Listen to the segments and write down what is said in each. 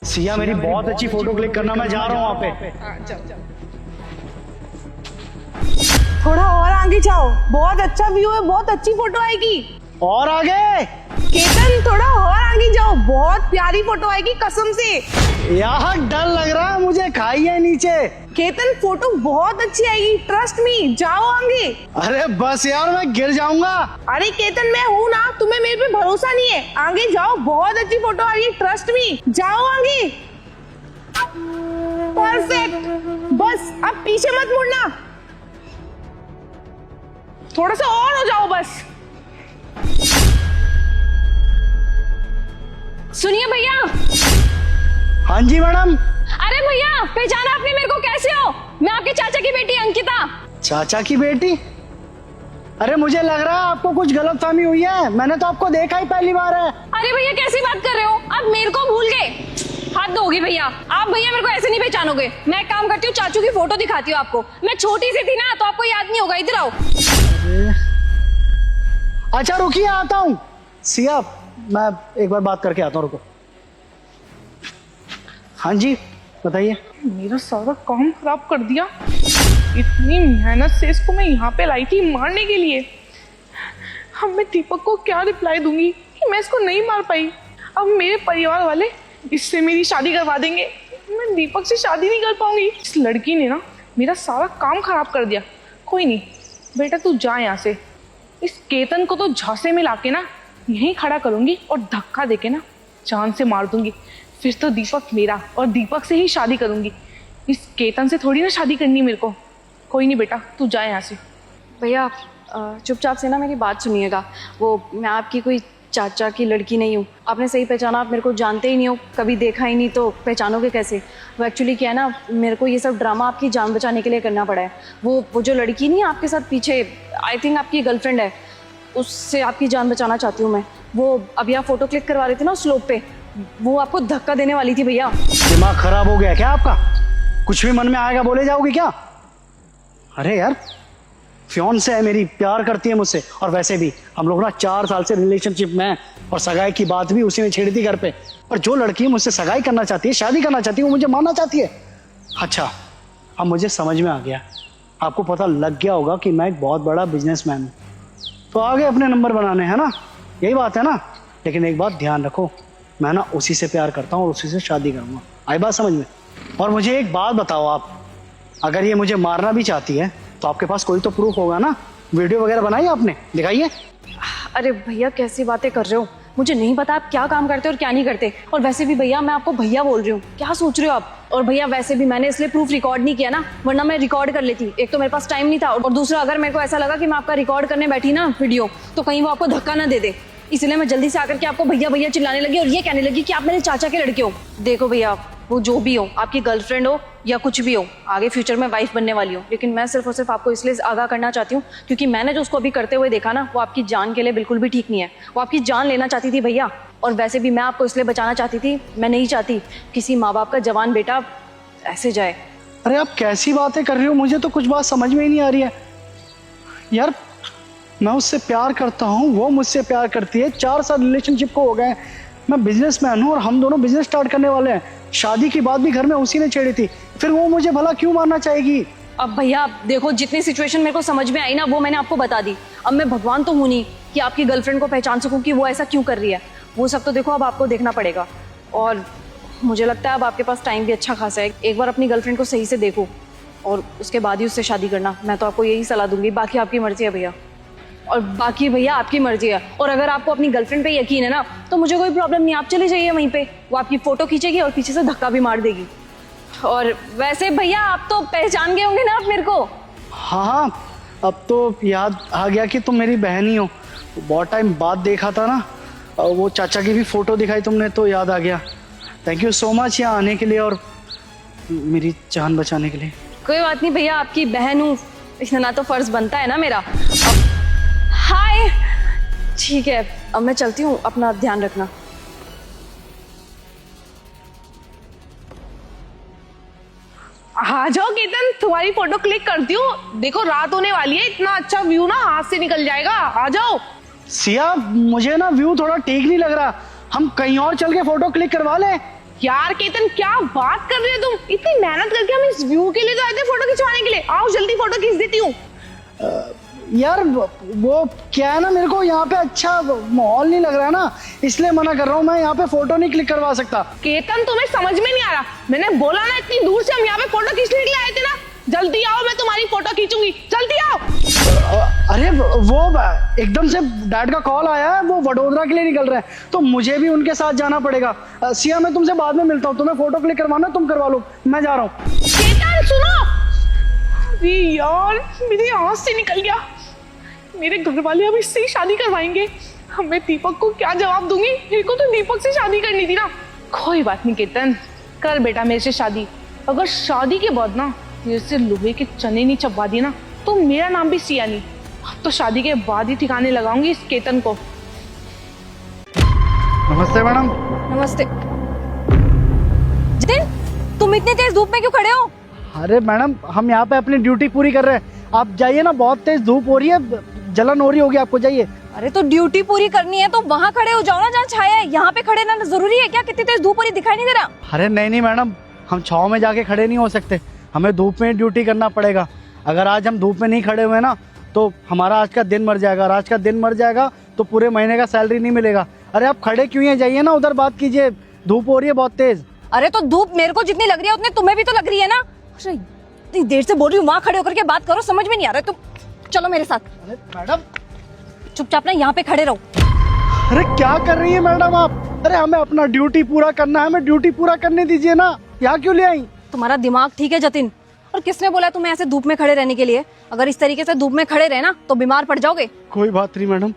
सिया मेरी बहुत अच्छी फोटो क्लिक करना, मैं जा रहा हूँ वहाँ पे। थोड़ा और आगे जाओ, बहुत अच्छा व्यू है, बहुत अच्छी फोटो आएगी। और आगे केतन थोड़ा और आगे जाओ, बहुत प्यारी फोटो आएगी कसम से। यार डर लग रहा है मुझे, खाइए नीचे। केतन फोटो बहुत अच्छी आएगी, ट्रस्ट मी, जाओ आगे। अरे बस यार मैं गिर जाऊंगा। अरे केतन मैं हूँ ना, तुम्हें मेरे पे भरोसा नहीं है, आगे जाओ, बहुत अच्छी फोटो आ रही है, ट्रस्ट मी, जाओ आगे। परफेक्ट, बस अब पीछे मत मुड़ना, थोड़ा सा और हो जाओ बस। सुनिए भैया। हाँ जी मैडम। अरे भैया पहचाना आपने मेरे को, कैसे हो? मैं आपके चाचा की बेटी अंकिता। चाचा की बेटी? अरे मुझे लग रहा है आपको कुछ गलतफहमी हुई है, मैंने तो आपको देखा ही पहली बार है। अरे भैया कैसी बात कर रहे हो आप, मेरे को भूल गए? हद होगी भैया, आप भैया मेरे को ऐसे नहीं पहचानोगे। मैं एक काम करती हूँ, चाचू की फोटो दिखाती हूँ आपको। मैं छोटी सी थी ना तो आपको याद नहीं होगा, इधर आओ। अच्छा रुकिए, आता हूँ। सिया मैं एक बार बात करके आता हूँ, रुको। हाँ जी बताइए। मेरा सारा काम खराब कर दिया, इतनी मेहनत से इसको मैं यहाँ पे लाई थी मारने के लिए। अब मैं दीपक को क्या रिप्लाई दूंगी कि मैं इसको नहीं मार पाई। अब मेरे परिवार वाले इससे मेरी शादी करवा देंगे, मैं दीपक से शादी नहीं कर पाऊंगी। इस लड़की ने ना मेरा सारा काम खराब कर दिया। कोई नहीं बेटा, तू जा यहाँ से। इस केतन को तो झांसे में लाके ना यहीं खड़ा करूंगी और धक्का देके ना जान से मार दूंगी। फिर तो दीपक मेरा, और दीपक से ही शादी करूंगी। इस केतन से थोड़ी ना शादी करनी मेरे को। कोई नहीं बेटा, तू जा यहाँ से। भैया चुपचाप से ना मेरी बात सुनिएगा। वो मैं आपकी कोई चाचा की लड़की नहीं हूँ, आपने सही पहचाना। आप मेरे को जानते ही नहीं हो, कभी देखा ही नहीं, तो पहचानोगे कैसे? वो एक्चुअली क्या है ना, मेरे को ये सब ड्रामा आपकी जान बचाने के लिए करना पड़ा है। वो जो लड़की नहीं है आपके साथ पीछे, आई थिंक आपकी गर्लफ्रेंड है, उससे आपकी जान बचाना चाहती हूँ मैं। वो अभी आप फोटो क्लिक करवा रहे थे ना उस स्लोप पे, वो आपको धक्का देने वाली थी भैया। दिमाग खराब हो गया क्या आपका? कुछ भी मन में आएगा बोले जाओगे क्या? अरे यार फियांसे है मेरी, प्यार करती है मुझसे, और वैसे भी हम लोग ना 4 साल से रिलेशनशिप में हैं, और सगाई की बात भी उसी ने छेड़ी थी घर पे। पर जो लड़की मुझसे सगाई करना चाहती है, शादी करना चाहती है, वो मुझे मानना चाहती है। अच्छा अब मुझे समझ में आ गया, आपको पता लग गया होगा कि मैं एक बहुत बड़ा बिजनेसमैन हूँ, तो आगे अपने नंबर बनाने, है ना? यही बात है ना? लेकिन एक बात ध्यान रखो, मैं ना उसी से प्यार करता हूँ और उसी से शादी करूँगा। आई बात समझ में? और मुझे एक बात बताओ, आप अगर ये मुझे मारना भी चाहती है तो आपके पास कोई तो प्रूफ होगा ना? वीडियो वगैरह बनाई आपने, दिखाइए। अरे भैया कैसी बातें कर रहे हो, मुझे नहीं पता आप क्या काम करते हो और क्या नहीं करते। और वैसे भी भैया मैं आपको भैया बोल रही हूँ, क्या सोच रहे हो आप? और भैया वैसे भी मैंने इसलिए प्रूफ रिकॉर्ड नहीं किया ना, वरना मैं रिकॉर्ड कर लेती। एक तो मेरे पास टाइम नहीं था, और दूसरा अगर मेरे को ऐसा लगा कि मैं आपका रिकॉर्ड करने बैठी ना वीडियो, तो कहीं वो आपको धक्का ना दे दे, इसलिए मैं जल्दी से आकर के आपको भैया भैया चिल्लाने लगी और ये कहने लगी कि आप मेरे चाचा के लड़के हो। देखो भैया, वो जो भी हो, आपकी गर्लफ्रेंड हो या कुछ भी हो, आगे फ्यूचर में वाइफ बनने वाली हो, लेकिन मैं सिर्फ और सिर्फ आपको इसलिए आगाह करना चाहती हूँ क्योंकि मैंने जो उसको अभी करते हुए देखा ना, वो आपकी जान के लिए बिल्कुल भी ठीक नहीं है। वो आपकी जान लेना चाहती थी भैया, और वैसे भी मैं आपको इसलिए बचाना चाहती थी। मैं नहीं चाहती किसी माँ बाप का जवान बेटा ऐसे जाए। अरे आप कैसी बातें कर रही हो, मुझे तो कुछ बात समझ में ही नहीं आ रही है यार। मैं उससे प्यार करता हूँ, वो मुझसे प्यार करती है, 4 साल रिलेशनशिप को हो गए। मैं बिजनेसमैन हूँ और हम दोनों बिजनेस स्टार्ट करने वाले हैं। शादी की बात भी घर में उसी ने छेड़ी थी, फिर वो मुझे भला क्यों मारना चाहेगी? अब भैया देखो, जितनी सिचुएशन मेरे को समझ में आई ना, वो मैंने आपको बता दी। अब मैं भगवान तो हूँ नहीं कि आपकी गर्लफ्रेंड को पहचान सकूँ कि वो ऐसा क्यों कर रही है। वो सब तो देखो अब आपको देखना पड़ेगा, और मुझे लगता है अब आपके पास टाइम भी अच्छा खासा है। एक बार अपनी गर्लफ्रेंड को सही से देखो और उसके बाद ही उससे शादी करना। मैं तो आपको यही सलाह दूंगी, बाकी आपकी मर्जी है भैया। और बाकी भैया आपकी मर्जी है, और अगर आपको अपनी गर्लफ्रेंड पे यकीन है ना, तो मुझे कोई प्रॉब्लम नहीं, आप चले जाइए वहीं पे। वो आपकी फोटो खींचेगी और पीछे से धक्का भी मार देगी। और वैसे भैया आप तो पहचान गए होंगे ना आप मेरे को? हाँ अब तो याद आ गया कि तुम मेरी बहन ही हो। बहुत टाइम बाद देखा था ना, वो चाचा की भी फोटो दिखाई तुमने तो याद आ गया। थैंक यू सो मच यहाँ आने के लिए और मेरी जान बचाने के लिए। कोई बात नहीं भैया, आपकी बहन हूँ, इतना तो फर्ज बनता है ना मेरा। हाय, ठीक है अब मैं चलती हूँ, अपना ध्यान रखना। आ जाओ केतन, तुम्हारी फोटो क्लिक करती हूँ। देखो रात होने वाली है, इतना अच्छा व्यू ना हाथ से निकल जाएगा। आ जाओ। सिया मुझे ना व्यू थोड़ा ठीक नहीं लग रहा, हम कहीं और चल के फोटो क्लिक करवा लें। यार केतन क्या बात कर रहे हो तुम? इतनी मेहनत करके हम इस व्यू के लिए तो आए थे फोटो खिंचवाने के लिए। आओ जल्दी फोटो खींच देती हूँ। यार वो क्या है ना, मेरे को यहाँ पे अच्छा माहौल नहीं लग रहा है ना, इसलिए मना कर रहा हूँ। मैं यहाँ पे फोटो नहीं क्लिक करवा सकता। केतन तुम्हें समझ में नहीं आ रहा, मैंने बोला ना इतनी दूर से हम यहाँ पे फोटो खींचने के लिए आए थे ना। जल्दी आओ, मैं तुम्हारी फोटो खींचूंगी, जल्दी आओ। अरे वो एकदम से डैड का कॉल आया है, वो वडोदरा के लिए निकल रहे हैं, तो मुझे भी उनके साथ जाना पड़ेगा। सिया मैं तुमसे बाद में मिलता हूँ, तुम्हें फोटो क्लिक करवाना तुम करवा लो, मैं जा रहा हूँ। केतन सुनो, अरे यार मेरी आँख से निकल गया। मेरे घर वाले अब इससे ही शादी करवाएंगे। अब मैं दीपक को क्या जवाब दूंगी? मेरे को तो दीपक से शादी करनी थी ना। कोई बात नहीं केतन, कर बेटा मेरे से शादी। अगर शादी के बाद ना तेरे से लोहे के चने नहीं चबा दिए ना, तो मेरा नाम भी सिया नहीं। अब तो शादी के बाद ही ठिकाने लगाऊंगी इस केतन को। नमस्ते मैडम। नमस्ते। जितिन, तुम इतनी तेज धूप में क्यों खड़े हो? अरे मैडम, हम यहाँ पे अपनी ड्यूटी पूरी कर रहे हैं, आप जाइए ना, बहुत तेज धूप हो रही है, जलन हो रही होगी आपको, जाइए। अरे तो ड्यूटी पूरी करनी है तो वहाँ खड़े हो जाओ ना जहाँ छाया है। यहाँ पे खड़े रहना जरूरी है क्या? कितनी तेज धूप हो रही, दिखाई नहीं दे रहा? अरे नहीं मैडम, हम छाँव में जाके खड़े नहीं हो सकते, हमें धूप में ड्यूटी करना पड़ेगा। अगर आज हम धूप में नहीं खड़े हुए ना, तो हमारा आज का दिन मर जाएगा, और आज का दिन मर जाएगा तो पूरे महीने का सैलरी नहीं मिलेगा। अरे आप खड़े क्यों हैं, जाइए ना उधर बात कीजिए, धूप हो रही है बहुत तेज। अरे तो धूप मेरे को जितनी लग रही है उतनी तुम्हें भी तो लग रही है ना। अरे इतनी देर से बोल रही हूँ, वहाँ खड़े होकर के बात करो, समझ में नहीं आ रहा है। तुम चलो मेरे साथ। अरे मैडम चुपचाप ना यहाँ पे खड़े रहो। अरे क्या कर रही है मैडम आप? अरे हमें अपना ड्यूटी पूरा करना है, हमें ड्यूटी पूरा करने दीजिए ना, यहाँ क्यों ले आई? तुम्हारा दिमाग ठीक है जतिन? और किसने बोला तुम्हें ऐसे धूप में खड़े रहने के लिए? अगर इस तरीके से धूप में खड़े रहे ना तो बीमार पड़ जाओगे। कोई बात नहीं मैडम,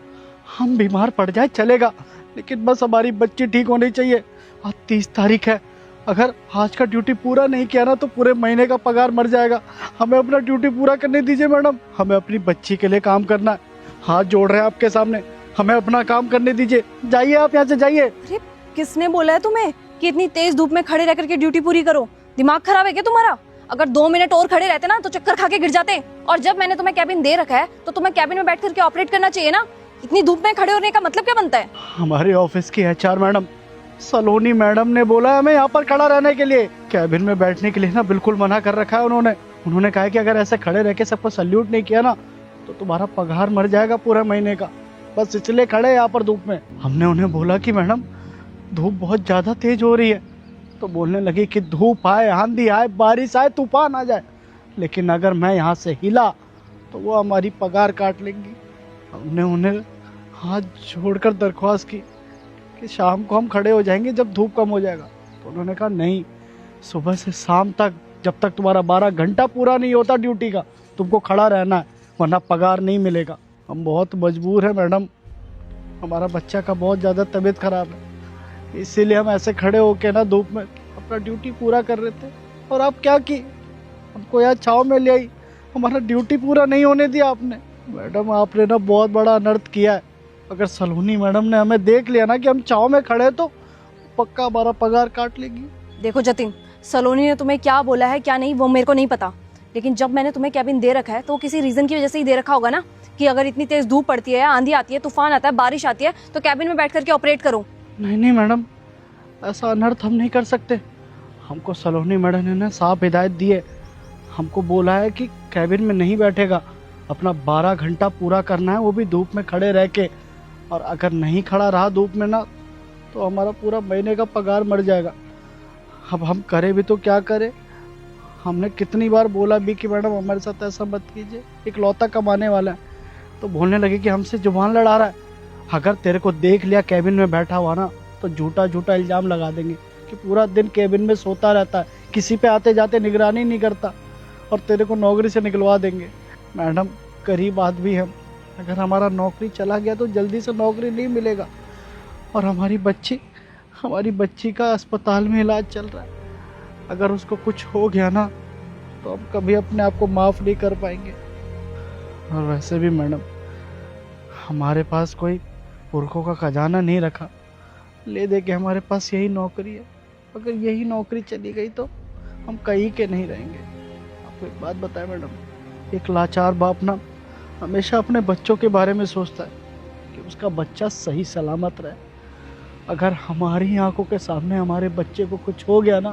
हम बीमार पड़ जाए चलेगा, लेकिन बस हमारी बच्ची ठीक होनी चाहिए। आज 30 तारीख है, अगर आज का ड्यूटी पूरा नहीं किया ना तो पूरे महीने का पगार मर जाएगा। हमें अपना ड्यूटी पूरा करने दीजिए मैडम, हमें अपनी बच्ची के लिए काम करना है। हाथ जोड़ रहे हैं आपके सामने, हमें अपना काम करने दीजिए, जाइए आप यहाँ से जाइए। अरे किसने बोला है तुम्हें कि इतनी तेज धूप में खड़े रह करके ड्यूटी पूरी करो? दिमाग खराब है क्या तुम्हारा? अगर 2 मिनट और खड़े रहते ना तो चक्कर खा के गिर जाते। और जब मैंने तुम्हें कैबिन दे रखा है तो तुम्हें कैबिन में बैठ करके ऑपरेट करना चाहिए ना। इतनी धूप में खड़े होने का मतलब क्या बनता है? हमारे ऑफिस की HR मैडम सलोनी मैडम ने बोला है हमें यहाँ पर खड़ा रहने के लिए, कैबिन में बैठने के लिए ना बिल्कुल मना कर रखा है उन्होंने कहा है कि अगर ऐसे खड़े रह के सबको सल्यूट नहीं किया ना तो तुम्हारा पगार मर जाएगा पूरे महीने का, बस इसलिए खड़े यहाँ पर धूप में। हमने उन्हें बोला कि मैडम धूप बहुत ज्यादा तेज हो रही है, तो बोलने लगी कि धूप आए, आंधी आए, बारिश आए, तूफान आ जाए, लेकिन अगर मैं यहाँ से हिला तो वो हमारी पगार काट लेंगी। हमने उन्हें हाथ जोड़कर दरख्वास्त की कि शाम को हम खड़े हो जाएंगे जब धूप कम हो जाएगा, तो उन्होंने कहा नहीं, सुबह से शाम तक, जब तक तुम्हारा 12 घंटा पूरा नहीं होता ड्यूटी का, तुमको खड़ा रहना है, वरना पगार नहीं मिलेगा। हम बहुत मजबूर हैं मैडम, हमारा बच्चा का बहुत ज़्यादा तबीयत खराब है, इसीलिए हम ऐसे खड़े होके ना धूप में अपना ड्यूटी पूरा कर रहे थे। और आप क्या की, हमको यहाँ छाँव में ले आई, हमारा ड्यूटी पूरा नहीं होने दिया आपने। मैडम आपने ना बहुत बड़ा अनर्थ किया है, अगर सलोनी मैडम ने हमें देख लिया ना कि हम छाँव में खड़े तो पक्का हमारा पगार काट लेगी। देखो जतिन, सलोनी ने तुम्हें क्या बोला है क्या नहीं वो मेरे को नहीं पता, लेकिन जब मैंने तुम्हें कैबिन दे रखा है तो किसी रीजन की वजह से ही दे रखा होगा ना, कि अगर इतनी तेज धूप पड़ती है, आंधी आती है, तूफान आता है, बारिश आती है, तो कैबिन में बैठ करके ऑपरेट करो। नहीं मैडम, ऐसा अनर्थ हम नहीं कर सकते। हमको सलोनी मैडम ने ना साफ हिदायत दी है, हमको बोला है कि कैबिन में नहीं बैठेगा, अपना 12 घंटा पूरा करना है, वो भी धूप में खड़े रह के, और अगर नहीं खड़ा रहा धूप में ना तो हमारा पूरा महीने का पगार मर जाएगा। अब हम करें भी तो क्या करें? हमने कितनी बार बोला भी कि मैडम हमारे साथ ऐसा मत कीजिए, इकलौता कमाने वाला है, तो बोलने लगे कि हमसे जुबान लड़ा रहा है। अगर तेरे को देख लिया कैबिन में बैठा हुआ ना तो झूठा झूठा इल्ज़ाम लगा देंगे कि पूरा दिन कैबिन में सोता रहता है, किसी पे आते जाते निगरानी नहीं करता, और तेरे को नौकरी से निकलवा देंगे। मैडम गरीब आदमी हम, अगर हमारा नौकरी चला गया तो जल्दी से नौकरी नहीं मिलेगा, और हमारी बच्ची का अस्पताल में इलाज चल रहा है, अगर उसको कुछ हो गया ना तो हम कभी अपने आप को माफ़ नहीं कर पाएंगे। और वैसे भी मैडम हमारे पास कोई पुरखों का खजाना नहीं रखा, ले दे के हमारे पास यही नौकरी है, अगर यही नौकरी चली गई तो हम कहीं के नहीं रहेंगे। आपको एक बात बताएं मैडम, एक लाचार बाप ना हमेशा अपने बच्चों के बारे में सोचता है कि उसका बच्चा सही सलामत रहे, अगर हमारी आंखों के सामने हमारे बच्चे को कुछ हो गया ना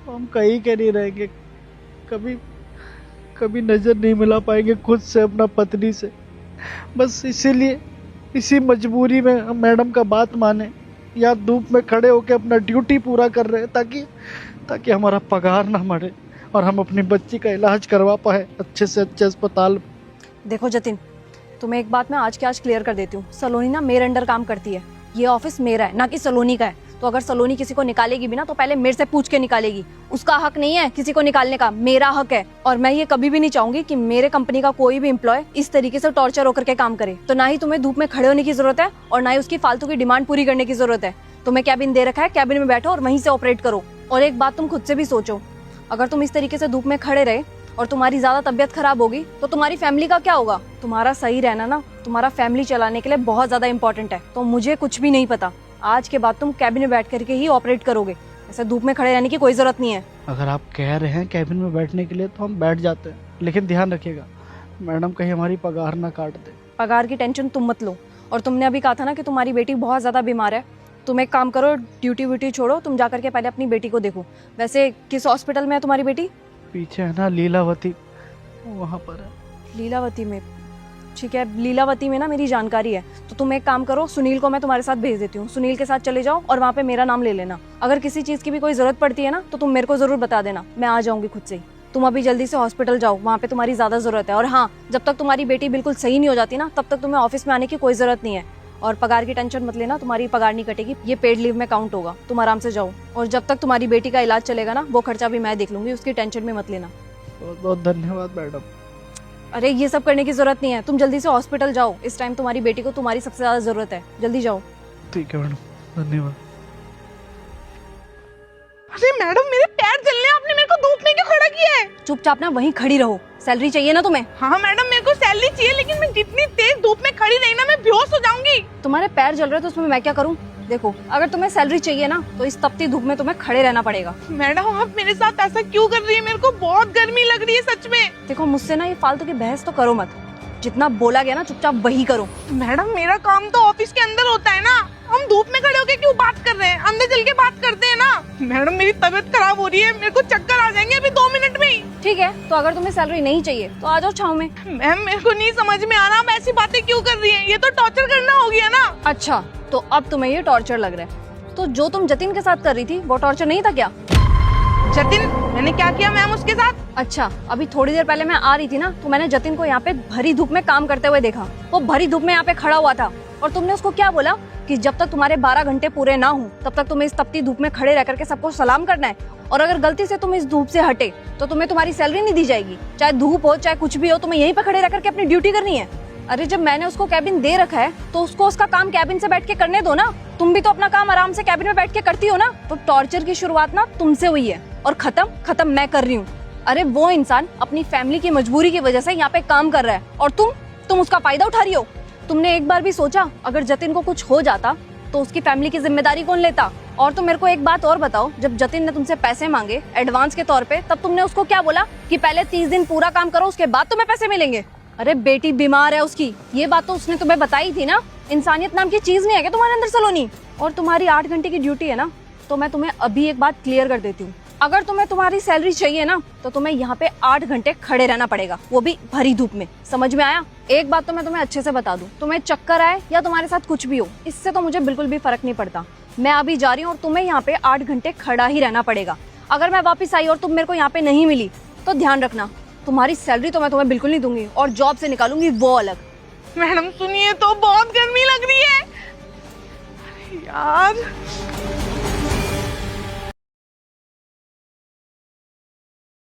तो हम कहीं के नहीं रहेंगे, कभी कभी नज़र नहीं मिला पाएंगे खुद से अपना पत्नी से। बस इसीलिए इसी मजबूरी में हम मैडम का बात माने या धूप में खड़े होकर अपना ड्यूटी पूरा कर रहे हैं ताकि हमारा पगार ना मरे और हम अपनी बच्ची का इलाज करवा पाए अच्छे से अच्छे अस्पताल में। देखो जतिन, तुम्हें एक बात मैं आज के आज क्लियर कर देती हूँ। सलोनी ना मेरे अंडर काम करती है, ये ऑफिस मेरा है ना कि सलोनी का है। तो अगर सलोनी किसी को निकालेगी भी ना तो पहले मेरे से पूछ के निकालेगी। उसका हक नहीं है किसी को निकालने का, मेरा हक है। और मैं ये कभी भी नहीं चाहूंगी कि मेरे कंपनी का कोई भी एम्प्लॉय इस तरीके से टॉर्चर होकर के काम करे। तो ना ही तुम्हें धूप में खड़े होने की जरूरत है और ना ही उसकी फालतू की डिमांड पूरी करने की जरूरत है। तुम्हें कैबिन दे रखा है, कैबिन में बैठो और वहीं से ऑपरेट करो। और एक बात तुम खुद से भी सोचो, अगर तुम इस तरीके से धूप में खड़े रहे और तुम्हारी ज्यादा तबीयत खराब होगी तो तुम्हारी फैमिली का क्या होगा। तुम्हारा सही रहना ना तुम्हारा फैमिली चलाने के लिए बहुत ज्यादा इंपॉर्टेंट है। तो मुझे कुछ भी नहीं पता, आज के बाद तुम कैबिन में बैठ करके ही ऑपरेट करोगे, ऐसे धूप में खड़े रहने की कोई जरूरत नहीं है। अगर आप कह रहे हैं कैबिन में बैठने के लिए तो हम बैठ जाते हैं, लेकिन ध्यान रखिएगा मैडम कहीं हमारी पगार ना काट दे। पगार की टेंशन तुम मत लो। और तुमने अभी कहा था ना कि तुम्हारी बेटी बहुत ज्यादा बीमार है, तुम एक काम करो, ड्यूटी व्यूटी छोड़ो, तुम जा करके पहले अपनी बेटी को देखो। वैसे किस हॉस्पिटल में है तुम्हारी बेटी? पीछे है ना लीलावती, वहाँ पर है। लीलावती में? ठीक है, लीलावती में ना मेरी जानकारी है। तो तुम एक काम करो, सुनील को मैं तुम्हारे साथ भेज देती हूँ, सुनील के साथ चले जाओ और वहाँ पे मेरा नाम ले लेना। अगर किसी चीज़ की भी कोई जरूरत पड़ती है ना तो तुम मेरे को जरूर बता देना, मैं आ जाऊंगी खुद से ही। तुम अभी जल्दी से हॉस्पिटल जाओ, वहाँ पे तुम्हारी ज्यादा जरूरत है। और हाँ, जब तक तुम्हारी बेटी बिल्कुल सही नहीं हो जाती ना तब तक तुम्हें ऑफिस में आने की कोई जरूरत नहीं है। और पगार की टेंशन मत लेना, तुम्हारी पगार नहीं कटेगी, ये पेड लीव में काउंट होगा। तुम आराम से जाओ और जब तक तुम्हारी बेटी का इलाज चलेगा ना वो खर्चा भी मैं देख लूंगी, उसकी टेंशन भी मत लेना। बहुत बहुत धन्यवाद मैडम। अरे ये सब करने की जरूरत नहीं है, तुम जल्दी से हॉस्पिटल जाओ। इस टाइम तुम्हारी बेटी को तुम्हारी सबसे ज्यादा जरूरत है, जल्दी जाओ। ठीक है मैडम, धन्यवाद। अरे मैडम मेरे पैर जलने, आपने मेरे को धूप में क्यों खड़ा किया है? चुपचाप ना वहीं खड़ी रहो, सैलरी चाहिए ना तुम्हें? हाँ मैडम मेरे को सैलरी चाहिए, लेकिन मैं जितनी तेज धूप में खड़ी रही ना मैं बेहोश हो जाऊंगी। तुम्हारे पैर जल रहे तो उसमें मैं क्या करूँ? देखो, अगर तुम्हें सैलरी चाहिए ना तो इस तपती धूप में तुम्हें खड़े रहना पड़ेगा। मैडम आप मेरे साथ ऐसा क्यों कर रही है? मेरे को बहुत गर्मी लग रही है सच में। देखो, मुझसे ना ये फालतू की बहस तो करो मत, जितना बोला गया ना चुपचाप वही करो। मैडम मेरा काम तो ऑफिस के अंदर होता है ना, हम धूप में खड़े होके क्यों बात कर रहे हैं? अंदर चल के बात करते हैं ना। मैडम मेरी तबीयत खराब हो रही है, मेरे को चक्कर आ जाएंगे अभी 2 मिनट में ही। ठीक है, तो अगर तुम्हें सैलरी नहीं चाहिए तो आ जाओ छाँव में। मैम मेरे को नहीं समझ में आ रहा, आप ऐसी बातें क्यों कर रही हैं? ये तो टॉर्चर करना हो गया ना। अच्छा, तो अब तुम्हें ये टॉर्चर लग रहा है। तो जो तुम जतिन के साथ कर रही थी वो टॉर्चर नहीं था क्या? जतिन, मैंने क्या किया मैम उसके साथ? अच्छा, अभी थोड़ी देर पहले मैं आ रही थी ना तो मैंने जतिन को यहाँ पे भरी धूप में काम करते हुए देखा। वो भरी धूप में यहाँ पे खड़ा हुआ था और तुमने उसको क्या बोला कि जब तक तुम्हारे 12 घंटे पूरे ना हो तब तक तुम्हें इस तपती धूप में खड़े रह करके सबको सलाम करना है। और अगर गलती से तुम इस धूप से हटे तो तुम्हें तुम्हारी सैलरी नहीं दी जाएगी। चाहे धूप हो चाहे कुछ भी हो, तुम्हें यहीं पे खड़े रह करके अपनी ड्यूटी करनी है। अरे जब मैंने उसको कैबिन दे रखा है तो उसको उसका काम कैबिन से बैठ के करने दो ना। तुम भी तो अपना काम आराम से कैबिन में बैठ के करती हो ना। तो टॉर्चर की शुरुआत ना तुमसे हुई है और खत्म मैं कर रही हूँ। अरे वो इंसान अपनी फैमिली की मजबूरी की वजह से यहाँ पे काम कर रहा है और तुम उसका फायदा उठा रही हो। तुमने एक बार भी सोचा अगर जतिन को कुछ हो जाता तो उसकी फैमिली की जिम्मेदारी कौन लेता? और तुम मेरे को एक बात और बताओ, जब जतिन ने तुमसे पैसे मांगे एडवांस के तौर पे तब तुमने उसको क्या बोला कि पहले 30 दिन पूरा काम करो उसके बाद तुम्हें पैसे मिलेंगे? अरे बेटी बीमार है उसकी, ये बात तो उसने तुम्हें बताई थी ना। इंसानियत नाम की चीज नहीं है क्या तुम्हारे अंदर सलोनी? और तुम्हारी 8 घंटे की ड्यूटी है ना, तो मैं तुम्हें अभी एक बात क्लियर कर देती हूँ। अगर तुम्हें तुम्हारी सैलरी चाहिए ना तो तुम्हें यहाँ पे 8 घंटे खड़े रहना पड़ेगा, वो भी भरी धूप में। समझ में आया? एक बात तो मैं तुम्हें अच्छे से बता दूं, तुम्हें चक्कर आए या तुम्हारे साथ कुछ भी हो इससे तो मुझे बिल्कुल भी फर्क नहीं पड़ता। मैं अभी जा रही हूँ और तुम्हें यहाँ पे 8 घंटे खड़ा ही रहना पड़ेगा। अगर मैं वापस आई और तुम मेरे को यहाँ पे नहीं मिली तो ध्यान रखना, तुम्हारी सैलरी तो मैं तुम्हें बिल्कुल नहीं दूंगी और जॉब से निकालूंगी वो अलग। मैडम सुनिए तो, बहुत गर्मी लग रही है यार।